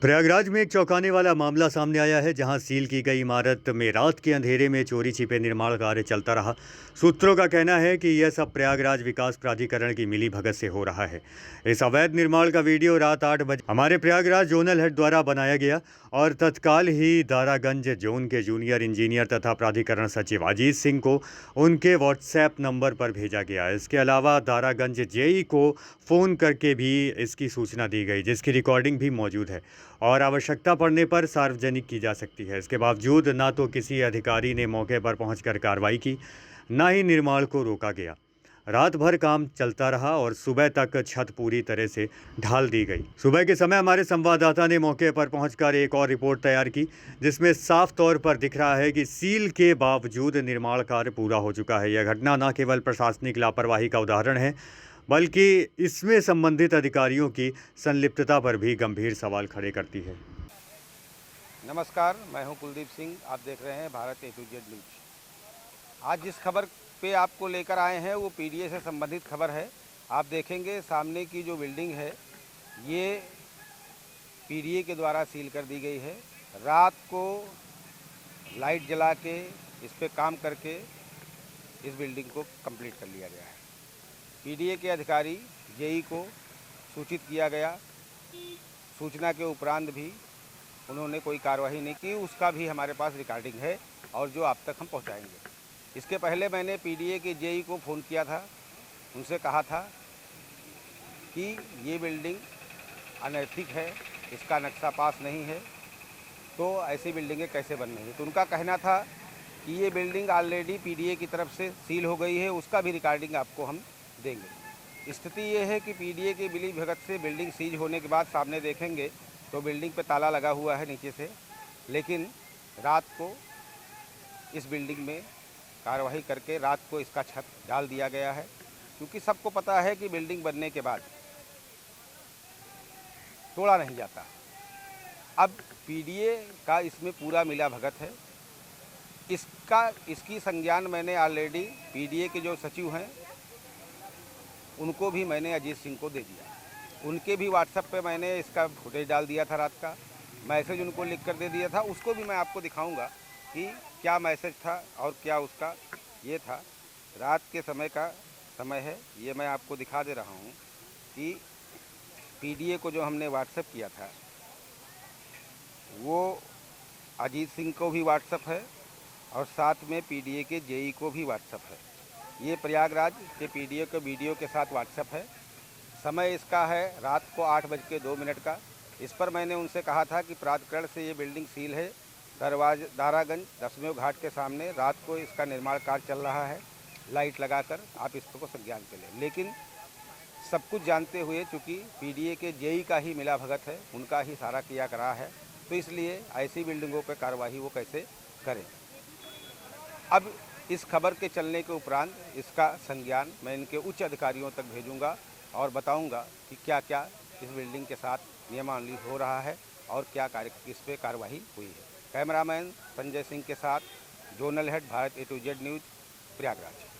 प्रयागराज में एक चौंकाने वाला मामला सामने आया है, जहां सील की गई इमारत में रात के अंधेरे में चोरी छिपे निर्माण कार्य चलता रहा। सूत्रों का कहना है कि यह सब प्रयागराज विकास प्राधिकरण की मिलीभगत से हो रहा है। इस अवैध निर्माण का वीडियो रात 8 बजे हमारे प्रयागराज जोनल हेड द्वारा बनाया गया और तत्काल ही दारागंज जोन के जूनियर इंजीनियर तथा प्राधिकरण सचिव अजीत सिंह को उनके व्हाट्सएप नंबर पर भेजा गया। इसके अलावा दारागंज जेई को फ़ोन करके भी इसकी सूचना दी गई, जिसकी रिकॉर्डिंग भी मौजूद है और आवश्यकता पड़ने पर सार्वजनिक की जा सकती है। इसके बावजूद ना तो किसी अधिकारी ने मौके पर पहुंचकर कार्रवाई की, ना ही निर्माण को रोका गया। रात भर काम चलता रहा और सुबह तक छत पूरी तरह से ढाल दी गई। सुबह के समय हमारे संवाददाता ने मौके पर पहुंचकर एक और रिपोर्ट तैयार की, जिसमें साफ तौर पर दिख रहा है कि सील के बावजूद निर्माण कार्य पूरा हो चुका है। यह घटना न केवल प्रशासनिक लापरवाही का उदाहरण है, बल्कि इसमें संबंधित अधिकारियों की संलिप्तता पर भी गंभीर सवाल खड़े करती है। नमस्कार, मैं हूं कुलदीप सिंह। आप देख रहे हैं Bharat A to Z news. आज जिस खबर पे आपको लेकर आए हैं वो पीडीए से संबंधित खबर है। आप देखेंगे सामने की जो बिल्डिंग है ये पीडीए के द्वारा सील कर दी गई है। रात को लाइट जला के इस पे काम करके इस बिल्डिंग को कंप्लीट कर लिया गया है। पीडीए के अधिकारी जेई को सूचित किया गया। सूचना के उपरांत भी उन्होंने कोई कार्रवाई नहीं की। उसका भी हमारे पास रिकॉर्डिंग है और जो आप तक हम पहुंचाएंगे। इसके पहले मैंने पीडीए के जेई को फ़ोन किया था। उनसे कहा था कि ये बिल्डिंग अनैतिक है, इसका नक्शा पास नहीं है, तो ऐसी बिल्डिंगें कैसे बन रही हैं। तो उनका कहना था कि ये बिल्डिंग ऑलरेडी पीडीए की तरफ से सील हो गई है, उसका भी रिकॉर्डिंग आपको हम देंगे। स्थिति ये है कि पीडीए की मिलीभगत से बिल्डिंग सीज होने के बाद सामने देखेंगे तो बिल्डिंग पे ताला लगा हुआ है नीचे से, लेकिन रात को इस बिल्डिंग में कार्रवाई करके रात को इसका छत डाल दिया गया है, क्योंकि सबको पता है कि बिल्डिंग बनने के बाद तोड़ा नहीं जाता। अब पीडीए का इसमें पूरा मिला भगत है। इसकी संज्ञान मैंने ऑलरेडी पीडीए के जो सचिव हैं उनको भी मैंने अजीत सिंह को दे दिया। उनके भी व्हाट्सएप पे मैंने इसका फुटेज डाल दिया था। रात का मैसेज उनको लिख कर दे दिया था। उसको भी मैं आपको दिखाऊंगा कि क्या मैसेज था और क्या उसका ये था। रात के समय का समय है, ये मैं आपको दिखा दे रहा हूँ कि पीडीए को जो हमने व्हाट्सएप किया था वो अजीत सिंह को भी व्हाट्सएप है और साथ में पीडीए के जेई को भी व्हाट्सएप है। ये प्रयागराज के पीडीए के वीडियो के साथ व्हाट्सएप है। समय इसका है रात को 8:02 का। इस पर मैंने उनसे कहा था कि प्राधिकरण से ये बिल्डिंग सील है। दारागंज 10वें घाट के सामने रात को इसका निर्माण कार्य चल रहा है, लाइट लगाकर आप इसको संज्ञान के लें। लेकिन सब कुछ जानते हुए चूँकि पीडीए के जेई का ही मिला भगत है, उनका ही सारा किया करा है, तो इसलिए ऐसी बिल्डिंगों पर कार्रवाई वो कैसे करें। अब इस खबर के चलने के उपरांत इसका संज्ञान मैं इनके उच्च अधिकारियों तक भेजूंगा और बताऊंगा कि क्या क्या इस बिल्डिंग के साथ नियमावली हो रहा है और क्या इस पर कार्रवाई हुई है। कैमरामैन संजय सिंह के साथ zonal head Bharat A to Z news, Prayagraj.